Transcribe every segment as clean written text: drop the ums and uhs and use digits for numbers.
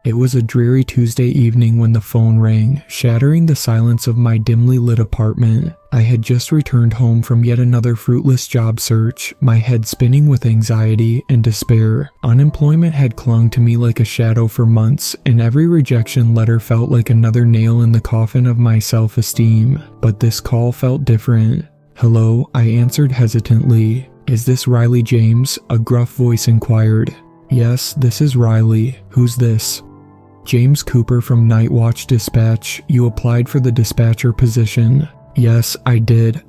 It was a dreary Tuesday evening when the phone rang, shattering the silence of my dimly lit apartment. I had just returned home from yet another fruitless job search, my head spinning with anxiety and despair. Unemployment had clung to me like a shadow for months, and every rejection letter felt like another nail in the coffin of my self-esteem. But this call felt different. "Hello," I answered hesitantly. "Is this Riley James?" a gruff voice inquired. "Yes, this is Riley. Who's this?" "James Cooper from NightWatch Dispatch. You applied for the dispatcher position." "Yes, I did.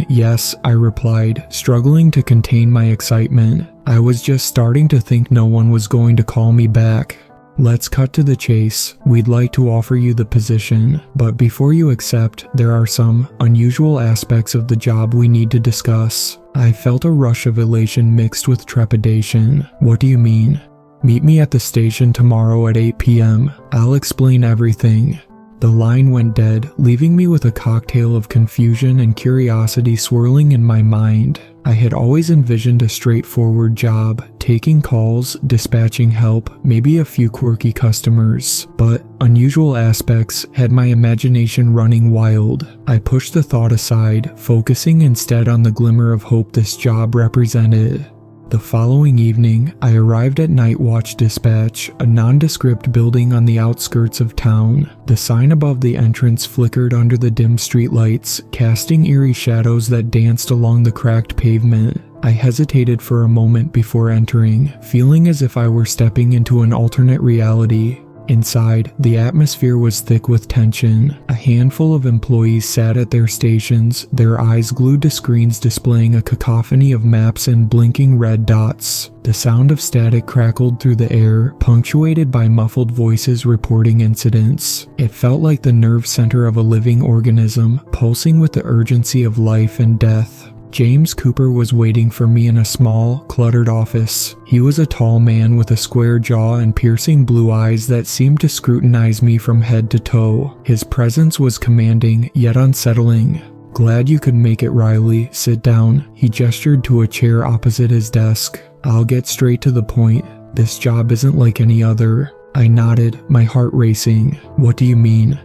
Yes," I replied, struggling to contain my excitement. I was just starting to think no one was going to call me back. "Let's cut to the chase. We'd like to offer you the position, but before you accept, there are some unusual aspects of the job we need to discuss." I felt a rush of elation mixed with trepidation. "What do you mean?" "Meet me at the station tomorrow at 8 p.m. I'll explain everything." The line went dead, leaving me with a cocktail of confusion and curiosity swirling in my mind. I had always envisioned a straightforward job, taking calls, dispatching help, maybe a few quirky customers, but unusual aspects had my imagination running wild. I pushed the thought aside, focusing instead on the glimmer of hope this job represented. The following evening, I arrived at NightWatch Dispatch, a nondescript building on the outskirts of town. The sign above the entrance flickered under the dim streetlights, casting eerie shadows that danced along the cracked pavement. I hesitated for a moment before entering, feeling as if I were stepping into an alternate reality. Inside, the atmosphere was thick with tension. A handful of employees sat at their stations, their eyes glued to screens displaying a cacophony of maps and blinking red dots. The sound of static crackled through the air, punctuated by muffled voices reporting incidents. It felt like the nerve center of a living organism, pulsing with the urgency of life and death. James Cooper was waiting for me in a small, cluttered office. He was a tall man with a square jaw and piercing blue eyes that seemed to scrutinize me from head to toe. His presence was commanding, yet unsettling. "Glad you could make it, Riley. Sit down." He gestured to a chair opposite his desk. "I'll get straight to the point. This job isn't like any other." I nodded, my heart racing. "What do you mean?"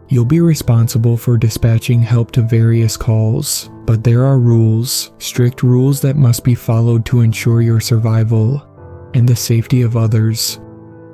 "You'll be responsible for dispatching help to various calls, but there are rules, strict rules that must be followed to ensure your survival and the safety of others."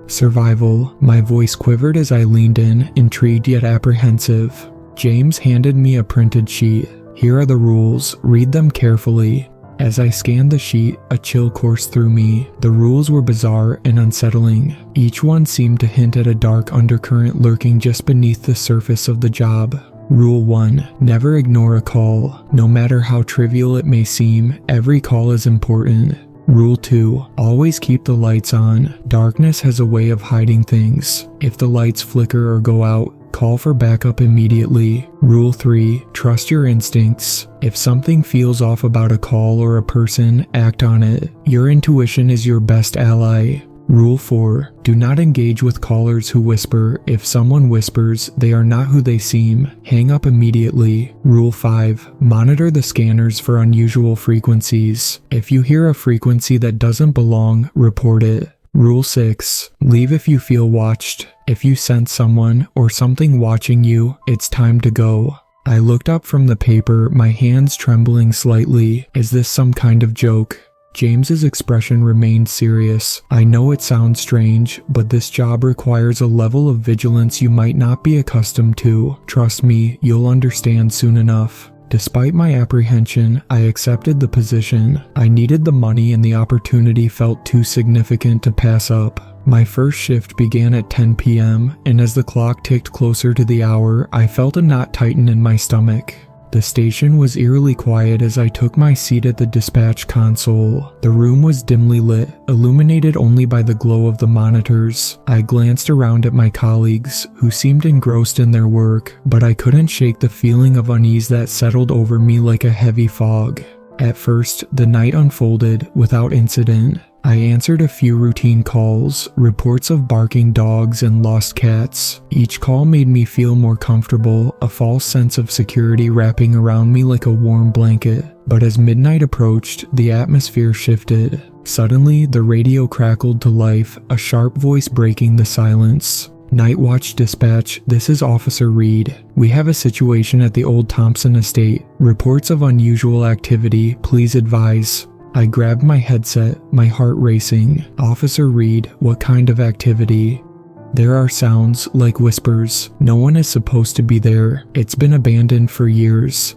Survival. My voice quivered as I leaned in, intrigued yet apprehensive. James handed me a printed sheet. "Here are the rules. Read them carefully." As I scanned the sheet, a chill coursed through me. The rules were bizarre and unsettling. Each one seemed to hint at a dark undercurrent lurking just beneath the surface of the job. Rule 1. Never ignore a call. No matter how trivial it may seem, every call is important. Rule 2. Always keep the lights on. Darkness has a way of hiding things. If the lights flicker or go out, call for backup immediately. Rule 3. Trust your instincts. If something feels off about a call or a person, act on it. Your intuition is your best ally. Rule 4. Do not engage with callers who whisper. If someone whispers, they are not who they seem. Hang up immediately. Rule 5. Monitor the scanners for unusual frequencies. If you hear a frequency that doesn't belong, report it. Rule 6. Leave if you feel watched. If you sense someone or something watching you, it's time to go. I looked up from the paper, my hands trembling slightly. Is this some kind of joke? James's expression remained serious. "I know it sounds strange, but this job requires a level of vigilance you might not be accustomed to. Trust me, you'll understand soon enough." Despite my apprehension, I accepted the position. I needed the money and the opportunity felt too significant to pass up. My first shift began at 10 p.m., and as the clock ticked closer to the hour, I felt a knot tighten in my stomach. The station was eerily quiet as I took my seat at the dispatch console. The room was dimly lit, illuminated only by the glow of the monitors. I glanced around at my colleagues, who seemed engrossed in their work, but I couldn't shake the feeling of unease that settled over me like a heavy fog. At first, the night unfolded without incident. I answered a few routine calls, reports of barking dogs and lost cats. Each call made me feel more comfortable, a false sense of security wrapping around me like a warm blanket. But as midnight approached, the atmosphere shifted. Suddenly, the radio crackled to life, a sharp voice breaking the silence. "NightWatch dispatch, this is Officer Reed. We have a situation at the old Thompson estate. Reports of unusual activity, please advise." I grabbed my headset, my heart racing. "Officer Reed, what kind of activity?" "There are sounds, like whispers. No one is supposed to be there. It's been abandoned for years."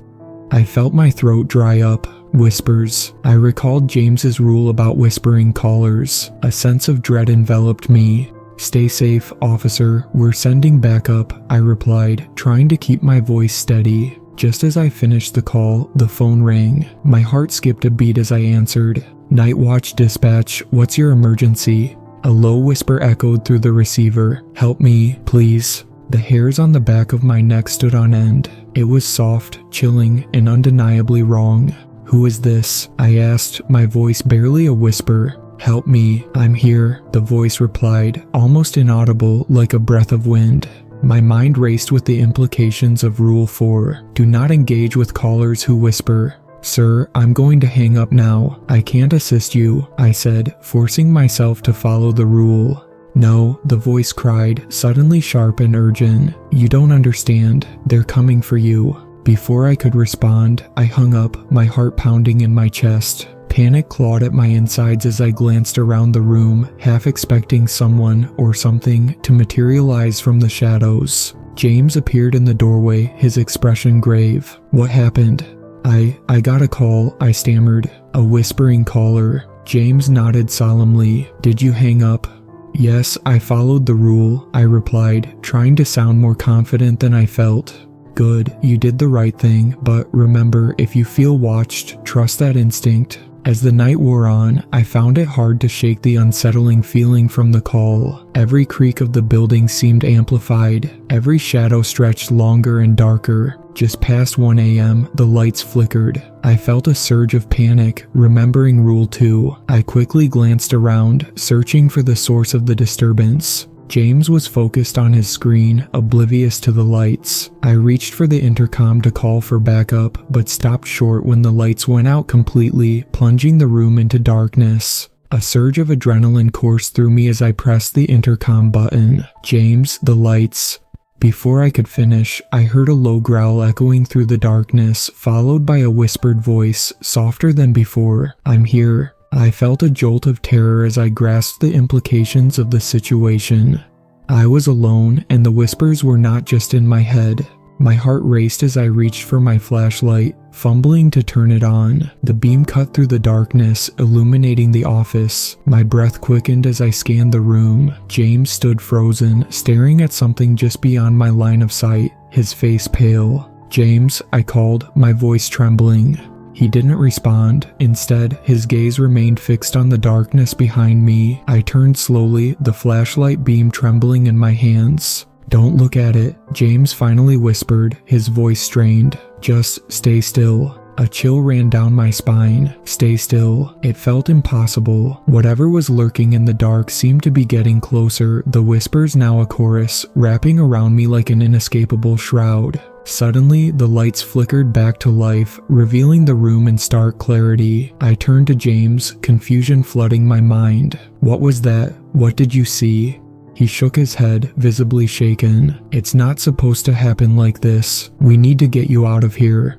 I felt my throat dry up. Whispers. I recalled James's rule about whispering callers. A sense of dread enveloped me. "Stay safe, officer. We're sending backup," I replied, trying to keep my voice steady. Just as I finished the call, the phone rang. My heart skipped a beat as I answered. "NightWatch dispatch, what's your emergency?" A low whisper echoed through the receiver. "Help me, please." The hairs on the back of my neck stood on end. It was soft, chilling, and undeniably wrong. "Who is this?" I asked, my voice barely a whisper. "Help me, I'm here," the voice replied, almost inaudible, like a breath of wind. My mind raced with the implications of Rule 4. Do not engage with callers who whisper. "Sir, I'm going to hang up now. I can't assist you," I said, forcing myself to follow the rule. "No," the voice cried, suddenly sharp and urgent. "You don't understand. They're coming for you." Before I could respond, I hung up, my heart pounding in my chest. Panic clawed at my insides as I glanced around the room, half expecting someone or something to materialize from the shadows. James appeared in the doorway, his expression grave. "What happened?" I got a call," I stammered. "A whispering caller." James nodded solemnly. "Did you hang up?" "Yes, I followed the rule," I replied, trying to sound more confident than I felt. "Good, you did the right thing, but remember, if you feel watched, trust that instinct." As the night wore on, I found it hard to shake the unsettling feeling from the call. Every creak of the building seemed amplified. Every shadow stretched longer and darker. Just past 1 a.m., the lights flickered. I felt a surge of panic, remembering Rule 2. I quickly glanced around, searching for the source of the disturbance. James was focused on his screen, oblivious to the lights. I reached for the intercom to call for backup, but stopped short when the lights went out completely, plunging the room into darkness. A surge of adrenaline coursed through me as I pressed the intercom button. "James, the lights." Before I could finish, I heard a low growl echoing through the darkness, followed by a whispered voice, softer than before. "I'm here." I felt a jolt of terror as I grasped the implications of the situation. I was alone, and the whispers were not just in my head. My heart raced as I reached for my flashlight, fumbling to turn it on. The beam cut through the darkness, illuminating the office. My breath quickened as I scanned the room. James stood frozen, staring at something just beyond my line of sight, his face pale. "James," I called, my voice trembling. He didn't respond. Instead, his gaze remained fixed on the darkness behind me. I turned slowly, the flashlight beam trembling in my hands. "Don't look at it," James finally whispered, his voice strained. "Just stay still." A chill ran down my spine. Stay still. It felt impossible. Whatever was lurking in the dark seemed to be getting closer, the whispers now a chorus, wrapping around me like an inescapable shroud. Suddenly, the lights flickered back to life, revealing the room in stark clarity. I turned to James, confusion flooding my mind. "What was that? What did you see?" He shook his head, visibly shaken. "It's not supposed to happen like this. We need to get you out of here."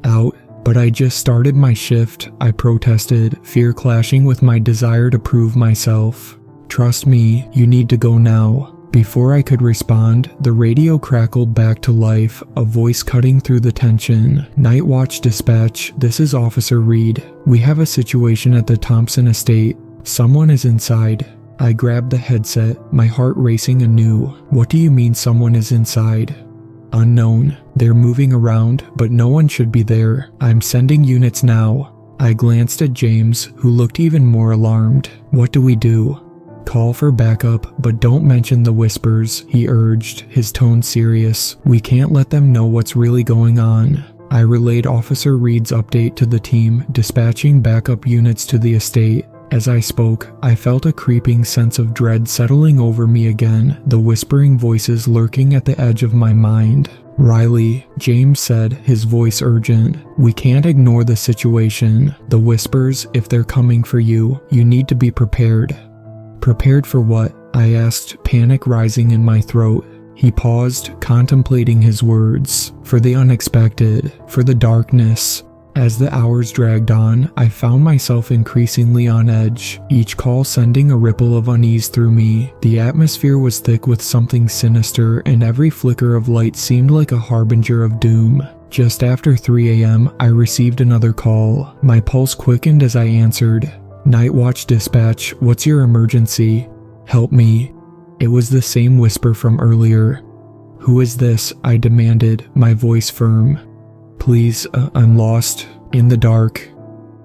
"Out? But I just started my shift," I protested, fear clashing with my desire to prove myself. "Trust me, you need to go now." Before I could respond, the radio crackled back to life, a voice cutting through the tension. "NightWatch dispatch, this is Officer Reed. We have a situation at the Thompson estate. Someone is inside." I grabbed the headset, my heart racing anew. "What do you mean someone is inside?" "Unknown. They're moving around, but no one should be there. I'm sending units now." I glanced at James, who looked even more alarmed. "What do we do?" "Call for backup, but don't mention the whispers," he urged, his tone serious. "We can't let them know what's really going on." I relayed Officer Reed's update to the team, dispatching backup units to the estate. As I spoke, I felt a creeping sense of dread settling over me again, the whispering voices lurking at the edge of my mind. "Riley," James said, his voice urgent. "We can't ignore the situation. The whispers, if they're coming for you, you need to be prepared." "Prepared for what?" I asked, panic rising in my throat. He paused, contemplating his words. "For the unexpected, for the darkness." As the hours dragged on, I found myself increasingly on edge, each call sending a ripple of unease through me. The atmosphere was thick with something sinister, and every flicker of light seemed like a harbinger of doom. Just after 3 a.m., I received another call. My pulse quickened as I answered. "NightWatch dispatch, what's your emergency? Help me." It was the same whisper from earlier. "Who is this?" I demanded, my voice firm. "Please, I'm lost. In the dark."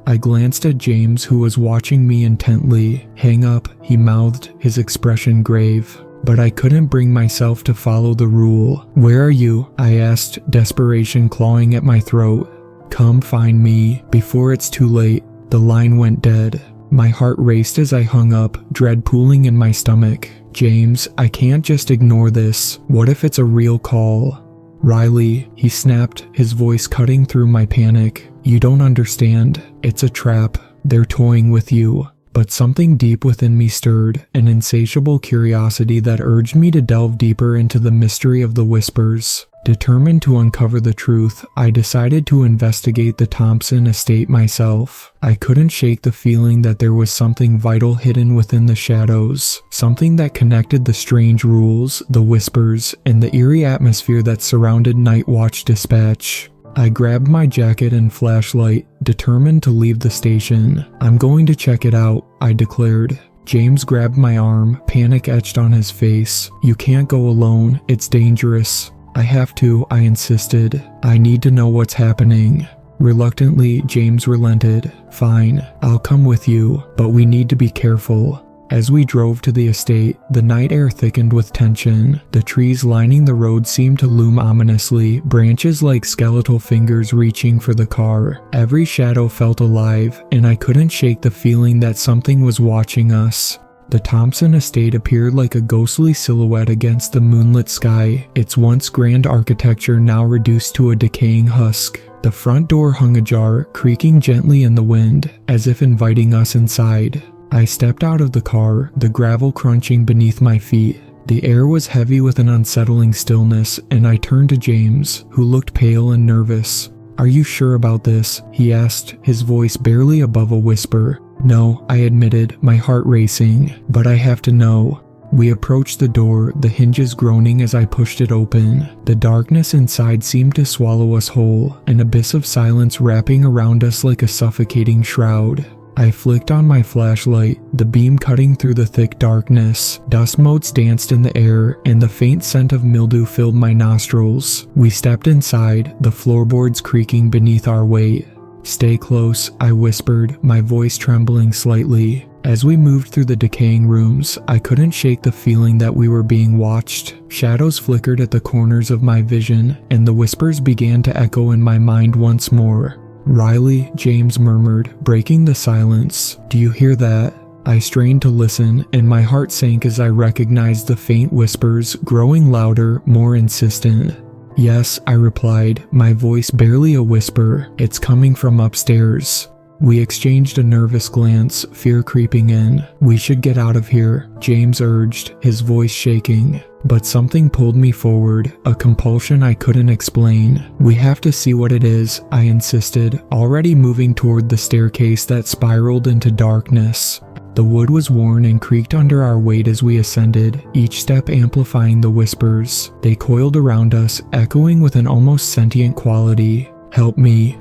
I glanced at James, who was watching me intently. "Hang up," he mouthed, his expression grave. But I couldn't bring myself to follow the rule. "Where are you?" I asked, desperation clawing at my throat. "Come find me, before it's too late." The line went dead. My heart raced as I hung up, dread pooling in my stomach. "James, I can't just ignore this. What if it's a real call?" "Riley," he snapped, his voice cutting through my panic. "You don't understand. It's a trap. They're toying with you." But something deep within me stirred, an insatiable curiosity that urged me to delve deeper into the mystery of the whispers. Determined to uncover the truth, I decided to investigate the Thompson estate myself. I couldn't shake the feeling that there was something vital hidden within the shadows, something that connected the strange rules, the whispers, and the eerie atmosphere that surrounded NightWatch dispatch. I grabbed my jacket and flashlight, determined to leave the station. "I'm going to check it out," I declared. James grabbed my arm, panic etched on his face. "You can't go alone, it's dangerous." "I have to," I insisted. "I need to know what's happening." Reluctantly, James relented. "Fine, I'll come with you, but we need to be careful." As we drove to the estate, the night air thickened with tension. The trees lining the road seemed to loom ominously, branches like skeletal fingers reaching for the car. Every shadow felt alive, and I couldn't shake the feeling that something was watching us. The Thompson estate appeared like a ghostly silhouette against the moonlit sky, its once grand architecture now reduced to a decaying husk. The front door hung ajar, creaking gently in the wind, as if inviting us inside. I stepped out of the car, the gravel crunching beneath my feet. The air was heavy with an unsettling stillness, and I turned to James, who looked pale and nervous. "Are you sure about this?" he asked, his voice barely above a whisper. "No," I admitted, my heart racing, "but I have to know." We approached the door, the hinges groaning as I pushed it open. The darkness inside seemed to swallow us whole, an abyss of silence wrapping around us like a suffocating shroud. I flicked on my flashlight, the beam cutting through the thick darkness. Dust motes danced in the air, and the faint scent of mildew filled my nostrils. We stepped inside, the floorboards creaking beneath our weight. "Stay close," I whispered, my voice trembling slightly. As we moved through the decaying rooms, I couldn't shake the feeling that we were being watched. Shadows flickered at the corners of my vision, and the whispers began to echo in my mind once more. "Riley," James murmured, breaking the silence. "Do you hear that?" I strained to listen, and my heart sank as I recognized the faint whispers, growing louder, more insistent. "Yes," I replied, my voice barely a whisper. "It's coming from upstairs." We exchanged a nervous glance, fear creeping in. "We should get out of here," James urged, his voice shaking. But something pulled me forward, a compulsion I couldn't explain. "We have to see what it is," I insisted, already moving toward the staircase that spiraled into darkness. The wood was worn and creaked under our weight as we ascended, each step amplifying the whispers. They coiled around us, echoing with an almost sentient quality. "Help me."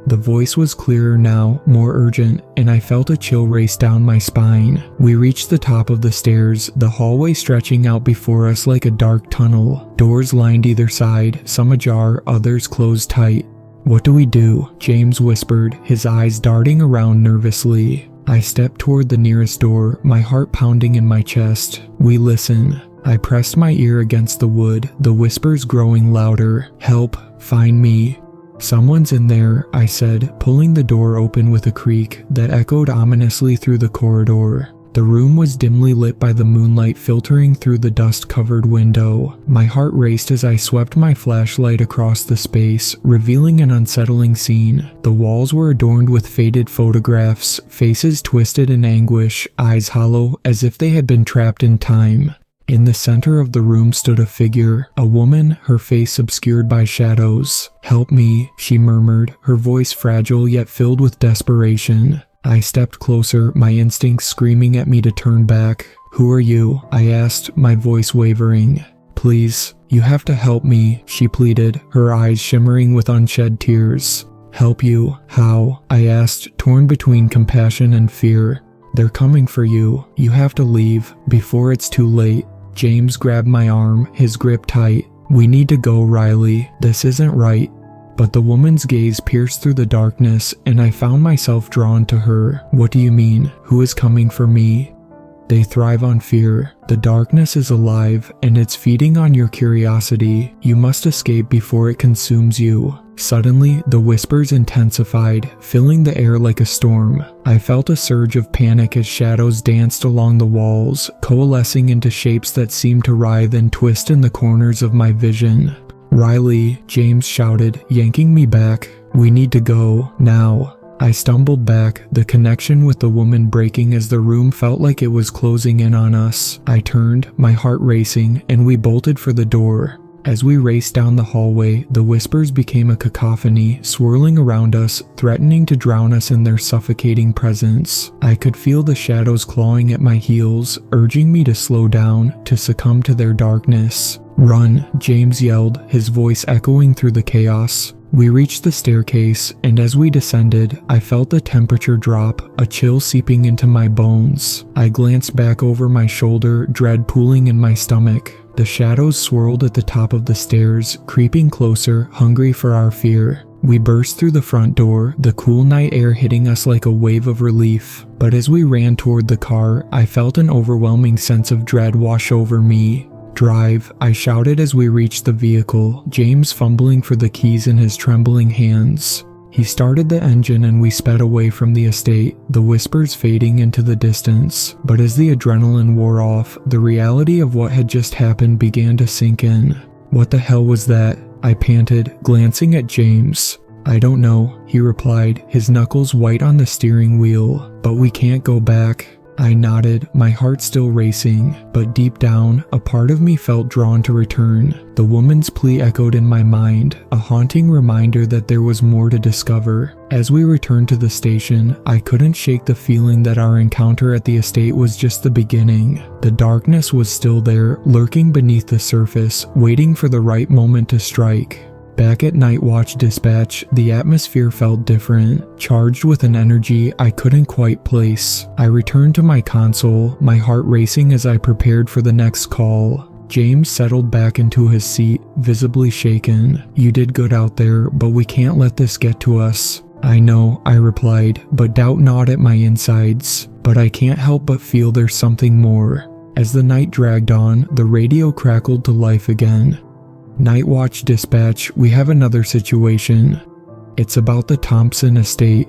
The voice was clearer now, more urgent, and I felt a chill race down my spine. We reached the top of the stairs, the hallway stretching out before us like a dark tunnel. Doors lined either side, some ajar, others closed tight. "What do we do?" James whispered, his eyes darting around nervously. I stepped toward the nearest door, my heart pounding in my chest. "We listen." I pressed my ear against the wood, the whispers growing louder. "Help, find me." "Someone's in there," I said, pulling the door open with a creak that echoed ominously through the corridor. The room was dimly lit by the moonlight filtering through the dust-covered window. My heart raced as I swept my flashlight across the space, revealing an unsettling scene. The walls were adorned with faded photographs, faces twisted in anguish, eyes hollow as if they had been trapped in time. In the center of the room stood a figure, a woman, her face obscured by shadows. "Help me," she murmured, her voice fragile yet filled with desperation. I stepped closer, my instincts screaming at me to turn back. "Who are you?" I asked, my voice wavering. "Please, you have to help me," she pleaded, her eyes shimmering with unshed tears. "Help you? How?" I asked, torn between compassion and fear. "They're coming for you. You have to leave, before it's too late." James grabbed my arm, his grip tight. "We need to go, Riley. This isn't right." But the woman's gaze pierced through the darkness, and I found myself drawn to her. "What do you mean? Who is coming for me?" "They thrive on fear. The darkness is alive, and it's feeding on your curiosity. You must escape before it consumes you." Suddenly, the whispers intensified, filling the air like a storm. I felt a surge of panic as shadows danced along the walls, coalescing into shapes that seemed to writhe and twist in the corners of my vision. "Riley," James shouted, yanking me back. "We need to go, now." I stumbled back, the connection with the woman breaking as the room felt like it was closing in on us. I turned, my heart racing, and we bolted for the door. As we raced down the hallway, the whispers became a cacophony, swirling around us, threatening to drown us in their suffocating presence. I could feel the shadows clawing at my heels, urging me to slow down, to succumb to their darkness. "Run," James yelled, his voice echoing through the chaos. We reached the staircase, and as we descended, I felt the temperature drop, a chill seeping into my bones. I glanced back over my shoulder, dread pooling in my stomach. The shadows swirled at the top of the stairs, creeping closer, hungry for our fear. We burst through the front door, the cool night air hitting us like a wave of relief. But as we ran toward the car, I felt an overwhelming sense of dread wash over me. "Drive," I shouted as we reached the vehicle, James fumbling for the keys in his trembling hands. He started the engine and we sped away from the estate, the whispers fading into the distance. But as the adrenaline wore off, the reality of what had just happened began to sink in. "What the hell was that?" I panted, glancing at James. "I don't know," he replied, his knuckles white on the steering wheel. "But we can't go back." I nodded, my heart still racing, but deep down, a part of me felt drawn to return. The woman's plea echoed in my mind, a haunting reminder that there was more to discover. As we returned to the station, I couldn't shake the feeling that our encounter at the estate was just the beginning. The darkness was still there, lurking beneath the surface, waiting for the right moment to strike. Back at NightWatch Dispatch, the atmosphere felt different, charged with an energy I couldn't quite place. I returned to my console, my heart racing as I prepared for the next call. James settled back into his seat, visibly shaken. "You did good out there, but we can't let this get to us." "I know," I replied, but doubt gnawed at my insides. "But I can't help but feel there's something more." As the night dragged on, the radio crackled to life again. "NightWatch Dispatch, we have another situation. It's about the Thompson estate."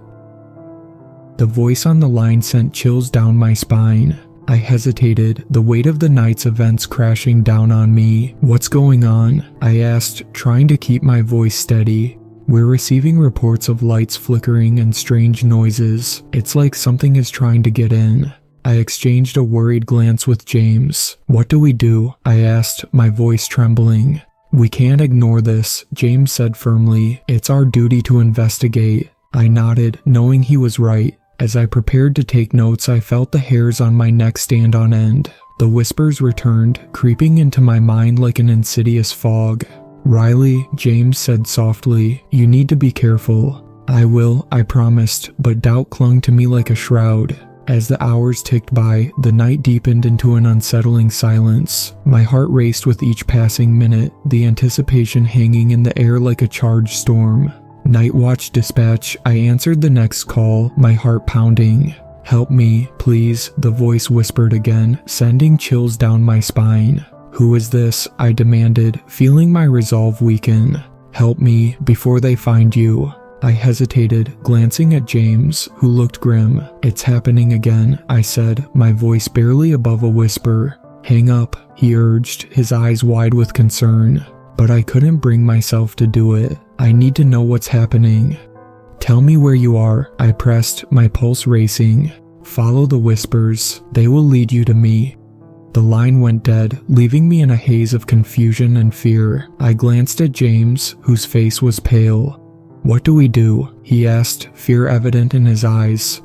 The voice on the line sent chills down my spine. I hesitated, the weight of the night's events crashing down on me. "What's going on?" I asked, trying to keep my voice steady. "We're receiving reports of lights flickering and strange noises. It's like something is trying to get in." I exchanged a worried glance with James. "What do we do?" I asked, my voice trembling. "We can't ignore this," James said firmly. "It's our duty to investigate." I nodded, knowing he was right. As I prepared to take notes, I felt the hairs on my neck stand on end. The whispers returned, creeping into my mind like an insidious fog. "Riley," James said softly, "you need to be careful." "I will," I promised, but doubt clung to me like a shroud. As the hours ticked by, the night deepened into an unsettling silence. My heart raced with each passing minute, the anticipation hanging in the air like a charged storm. "NightWatch Dispatch," I answered the next call, my heart pounding. "Help me, please," the voice whispered again, sending chills down my spine. "Who is this?" I demanded, feeling my resolve weaken. Help me before they find you. I hesitated, glancing at James, who looked grim. It's happening again, I said, my voice barely above a whisper. Hang up, he urged, his eyes wide with concern. But I couldn't bring myself to do it. I need to know what's happening. Tell me where you are, I pressed, my pulse racing. Follow the whispers, they will lead you to me. The line went dead, leaving me in a haze of confusion and fear. I glanced at James, whose face was pale. What do we do? He asked, fear evident in his eyes.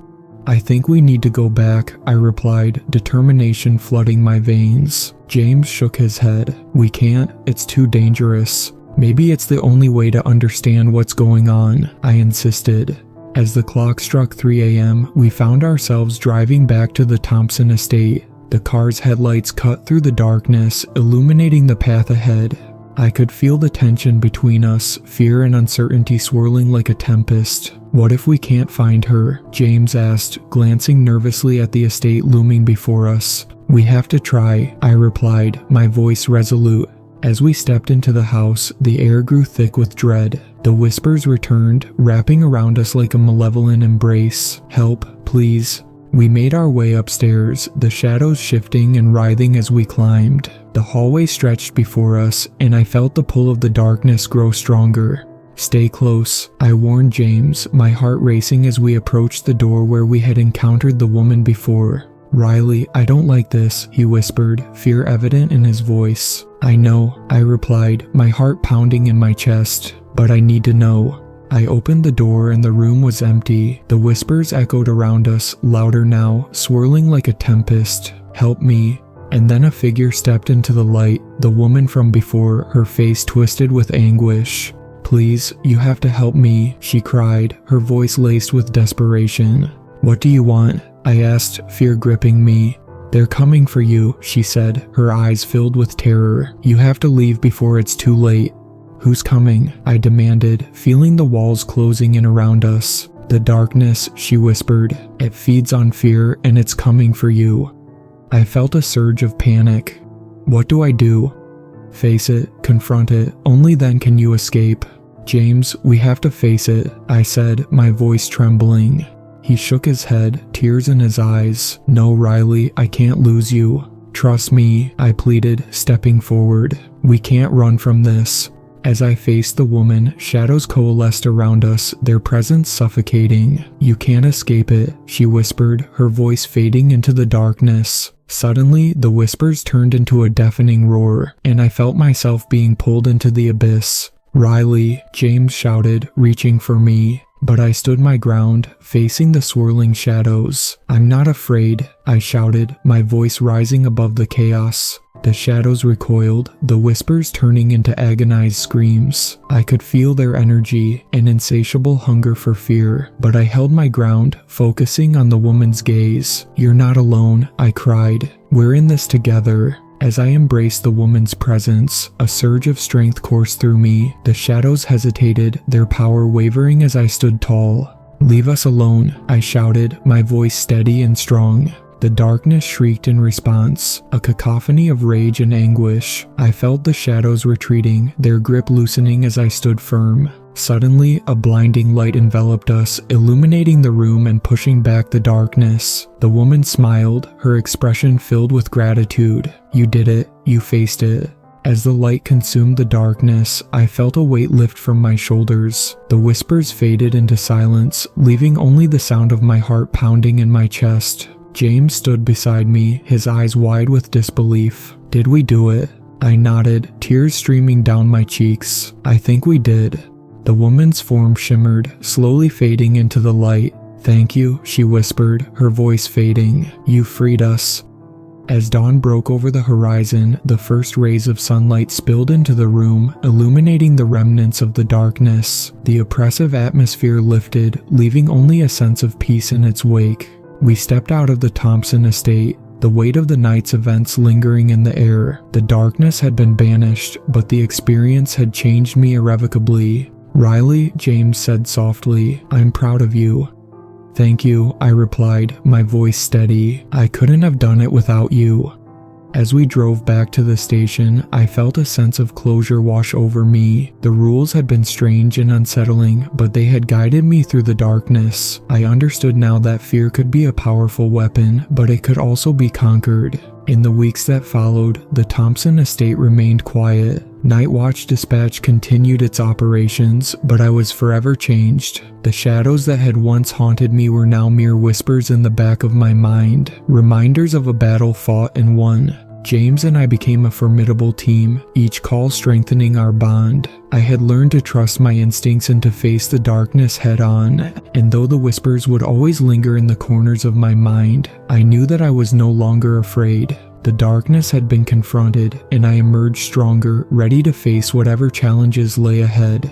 I think we need to go back, I replied, determination flooding my veins. James shook his head. We can't, it's too dangerous. Maybe it's the only way to understand what's going on, I insisted. As the clock struck 3 a.m., we found ourselves driving back to the Thompson estate. The car's headlights cut through the darkness, illuminating the path ahead. I could feel the tension between us, fear and uncertainty swirling like a tempest. What if we can't find her? James asked, glancing nervously at the estate looming before us. We have to try, I replied, my voice resolute. As we stepped into the house, the air grew thick with dread. The whispers returned, wrapping around us like a malevolent embrace. Help, please. We made our way upstairs, the shadows shifting and writhing as we climbed. The hallway stretched before us, and I felt the pull of the darkness grow stronger. Stay close, I warned James, my heart racing as we approached the door where we had encountered the woman before. Riley, I don't like this, he whispered, fear evident in his voice. I know, I replied, my heart pounding in my chest, but I need to know. I opened the door and the room was empty. The whispers echoed around us, louder now, swirling like a tempest. Help me. And then a figure stepped into the light, the woman from before, her face twisted with anguish. Please, you have to help me, she cried, her voice laced with desperation. What do you want? I asked, fear gripping me. They're coming for you, she said, her eyes filled with terror. You have to leave before it's too late. Who's coming? I demanded, feeling the walls closing in around us. The darkness, she whispered. It feeds on fear and it's coming for you. I felt a surge of panic. What do I do? Face it, confront it, only then can you escape. James, we have to face it, I said, my voice trembling. He shook his head, tears in his eyes. No, Riley, I can't lose you. Trust me, I pleaded, stepping forward. We can't run from this. As I faced the woman, shadows coalesced around us, their presence suffocating. You can't escape it, she whispered, her voice fading into the darkness. Suddenly, the whispers turned into a deafening roar, and I felt myself being pulled into the abyss. Riley, James shouted, reaching for me. But I stood my ground, facing the swirling shadows. I'm not afraid, I shouted, my voice rising above the chaos. The shadows recoiled, the whispers turning into agonized screams. I could feel their energy, an insatiable hunger for fear, but I held my ground, focusing on the woman's gaze. You're not alone, I cried. We're in this together. As I embraced the woman's presence, a surge of strength coursed through me. The shadows hesitated, their power wavering as I stood tall. Leave us alone, I shouted, my voice steady and strong. The darkness shrieked in response, a cacophony of rage and anguish. I felt the shadows retreating, their grip loosening as I stood firm. Suddenly, a blinding light enveloped us, illuminating the room and pushing back the darkness. The woman smiled, her expression filled with gratitude. You did it, you faced it. As the light consumed the darkness, I felt a weight lift from my shoulders. The whispers faded into silence, leaving only the sound of my heart pounding in my chest. James stood beside me, his eyes wide with disbelief. Did we do it? I nodded, tears streaming down my cheeks. I think we did. The woman's form shimmered, slowly fading into the light. Thank you, she whispered, her voice fading. You freed us. As dawn broke over the horizon, the first rays of sunlight spilled into the room, illuminating the remnants of the darkness. The oppressive atmosphere lifted, leaving only a sense of peace in its wake. We stepped out of the Thompson estate, the weight of the night's events lingering in the air. The darkness had been banished, but the experience had changed me irrevocably. Riley, James said softly, I'm proud of you. Thank you, I replied, my voice steady. I couldn't have done it without you. As we drove back to the station, I felt a sense of closure wash over me. The rules had been strange and unsettling, but they had guided me through the darkness. I understood now that fear could be a powerful weapon, but it could also be conquered. In the weeks that followed, the Thompson estate remained quiet. NightWatch Dispatch continued its operations, but I was forever changed. The shadows that had once haunted me were now mere whispers in the back of my mind, reminders of a battle fought and won. James and I became a formidable team, each call strengthening our bond. I had learned to trust my instincts and to face the darkness head on, and though the whispers would always linger in the corners of my mind, I knew that I was no longer afraid. The darkness had been confronted, and I emerged stronger, ready to face whatever challenges lay ahead.